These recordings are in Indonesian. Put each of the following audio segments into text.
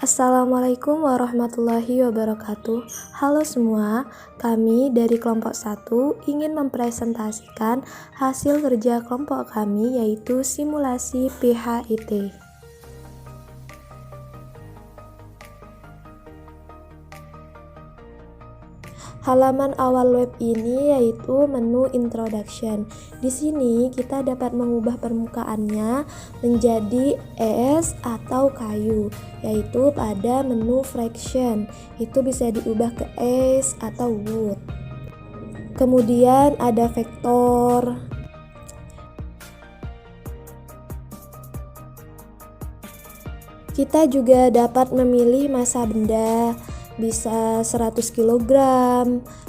Assalamualaikum warahmatullahi wabarakatuh. Halo semua, kami dari kelompok 1 ingin mempresentasikan hasil kerja kelompok kami, yaitu simulasi PHIT. Halaman awal web ini yaitu menu introduction. Di sini kita dapat mengubah permukaannya menjadi es atau kayu, yaitu pada menu fraction. Itu bisa diubah ke es atau wood. Kemudian ada vektor. Kita juga dapat memilih massa benda, bisa 100 kg,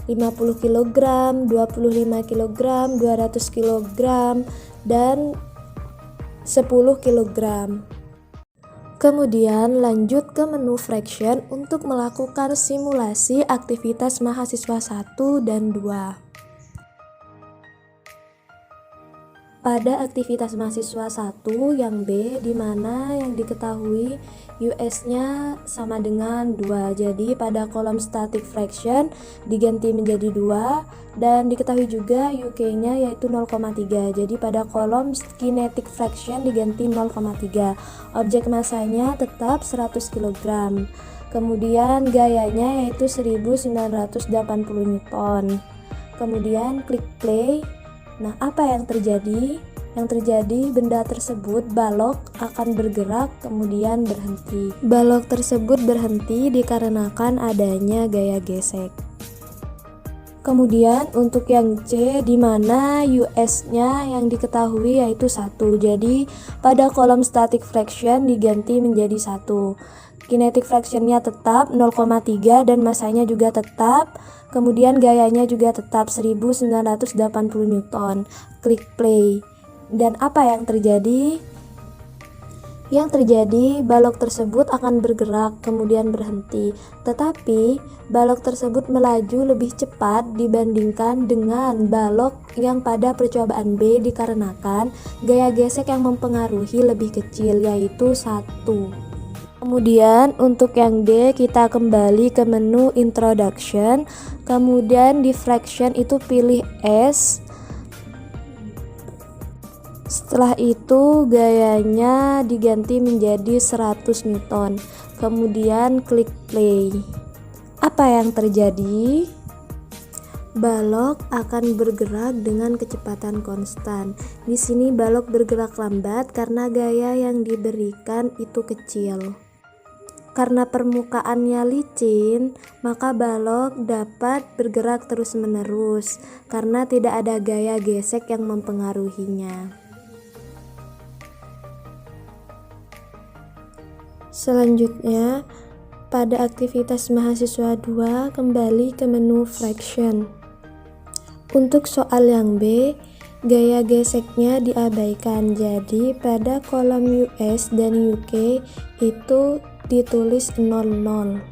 50 kg, 25 kg, 200 kg, dan 10 kg. Kemudian lanjut ke menu fraction untuk melakukan simulasi aktivitas mahasiswa 1 dan 2. Pada aktivitas mahasiswa 1 yang B, di mana yang diketahui US-nya sama dengan 2. Jadi pada kolom static fraction diganti menjadi 2, dan diketahui juga UK-nya yaitu 0,3. Jadi pada kolom kinetic fraction diganti 0,3. Objek massanya tetap 100 kg. Kemudian gayanya yaitu 1980 Newton. Kemudian klik play. Nah, apa yang terjadi? Yang terjadi, benda tersebut, balok, akan bergerak kemudian berhenti. Balok tersebut berhenti dikarenakan adanya gaya gesek. Kemudian untuk yang C, di mana US-nya yang diketahui yaitu 1. Jadi pada kolom static fraction diganti menjadi 1. Kinetic fraction-nya tetap 0,3 dan massanya juga tetap. Kemudian gayanya juga tetap 1980 Newton. Klik play. Dan apa yang terjadi? Yang terjadi, balok tersebut akan bergerak kemudian berhenti. Tetapi balok tersebut melaju lebih cepat dibandingkan dengan balok yang pada percobaan B dikarenakan gaya gesek yang mempengaruhi lebih kecil, yaitu 1. Kemudian untuk yang D, kita kembali ke menu introduction. Kemudian di fraction itu pilih S. Setelah itu gayanya diganti menjadi 100 Newton. Kemudian klik play. Apa yang terjadi? Balok akan bergerak dengan kecepatan konstan. Di sini balok bergerak lambat karena gaya yang diberikan itu kecil. Karena permukaannya licin, maka balok dapat bergerak terus-menerus karena tidak ada gaya gesek yang mempengaruhinya. Selanjutnya, pada aktivitas mahasiswa 2, kembali ke menu fraction. Untuk soal yang B, gaya geseknya diabaikan, jadi pada kolom US dan UK itu ditulis 00.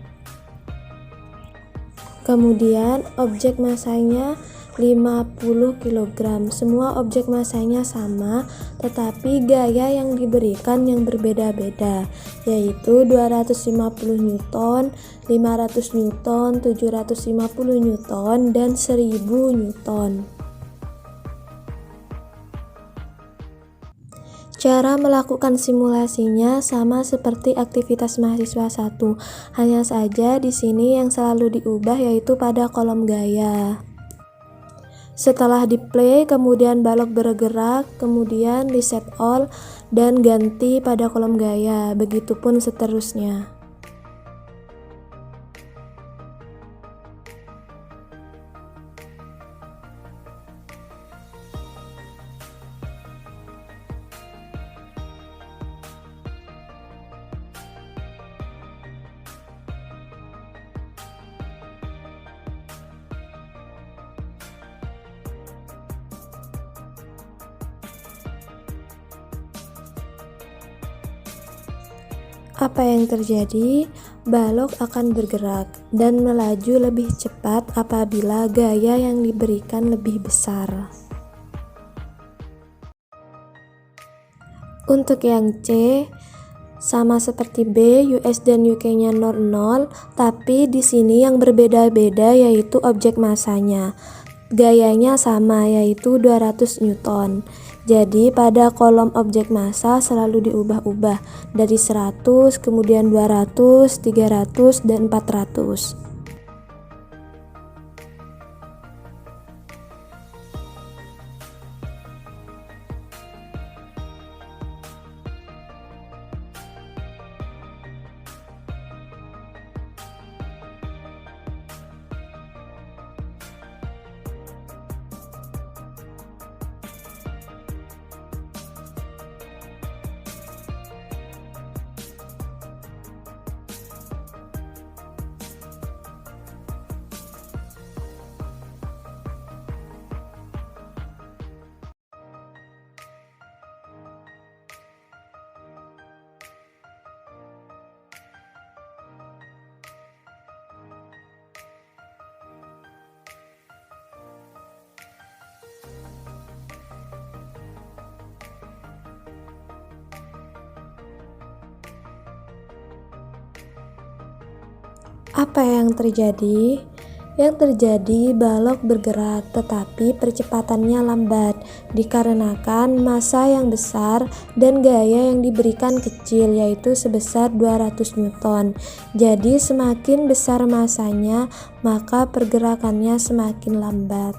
Kemudian objek massanya 50 kg. Semua objek massanya sama, tetapi gaya yang diberikan yang berbeda-beda, yaitu 250 Newton, 500 Newton, 750 Newton, dan 1000 Newton. Cara melakukan simulasinya sama seperti aktivitas mahasiswa 1. Hanya saja di sini yang selalu diubah yaitu pada kolom gaya. Setelah di play, kemudian balok bergerak, kemudian reset all dan ganti pada kolom gaya. Begitupun seterusnya. Apa yang terjadi? Balok akan bergerak dan melaju lebih cepat apabila gaya yang diberikan lebih besar. Untuk yang C, Sama seperti B, US dan UK-nya 00, tapi di sini yang berbeda-beda yaitu objek massanya. Gayanya sama yaitu 200 Newton. Jadi pada kolom objek massa selalu diubah-ubah dari 100, kemudian 200, 300, dan 400. Apa yang terjadi? Yang terjadi balok bergerak tetapi percepatannya lambat dikarenakan massa yang besar dan gaya yang diberikan kecil yaitu sebesar 200 Newton. Jadi semakin besar massanya maka pergerakannya semakin lambat.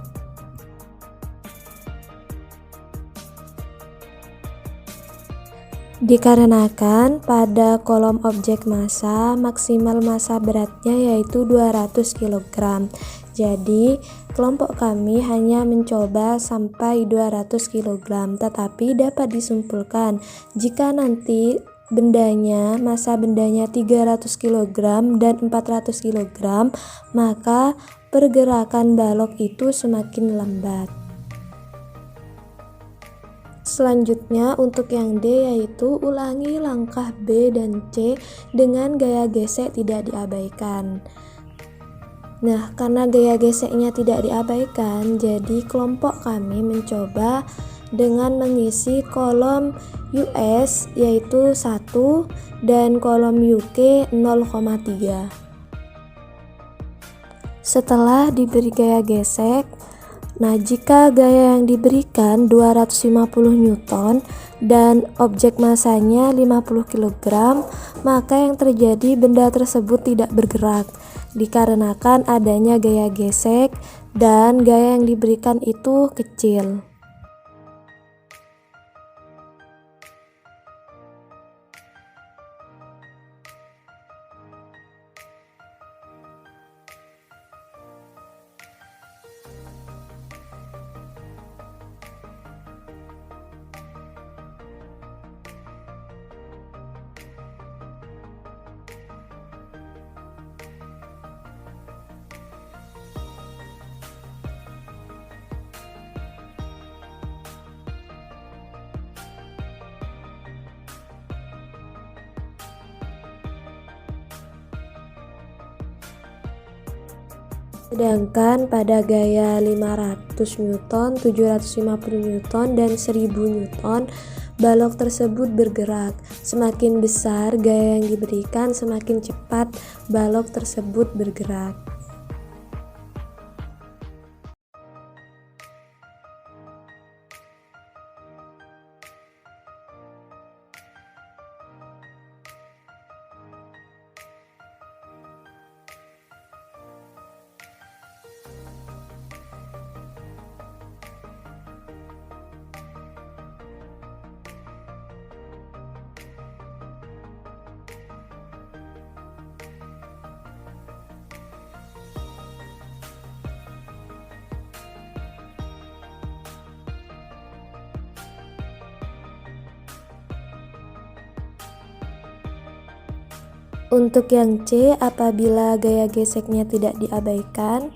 Dikarenakan pada kolom objek massa maksimal massa beratnya yaitu 200 kg. Jadi kelompok kami hanya mencoba sampai 200 kg, tetapi dapat disimpulkan jika nanti massa bendanya 300 kg dan 400 kg, maka pergerakan balok itu semakin lambat. Selanjutnya untuk yang D yaitu ulangi langkah B dan C dengan gaya gesek tidak diabaikan. Nah, karena gaya geseknya tidak diabaikan, jadi kelompok kami mencoba dengan mengisi kolom US yaitu 1 dan kolom UK 0,3. Setelah diberi gaya gesek, nah, jika gaya yang diberikan 250 Newton dan objek massanya 50 kg, maka yang terjadi benda tersebut tidak bergerak dikarenakan adanya gaya gesek dan gaya yang diberikan itu kecil. Sedangkan pada gaya 500 Newton, 750 Newton, dan 1000 Newton, balok tersebut bergerak. Semakin besar gaya yang diberikan, semakin cepat balok tersebut bergerak. Untuk yang C, apabila gaya geseknya tidak diabaikan,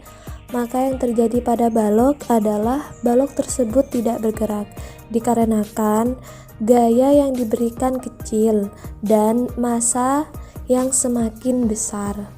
maka yang terjadi pada balok adalah balok tersebut tidak bergerak dikarenakan gaya yang diberikan kecil dan massa yang semakin besar.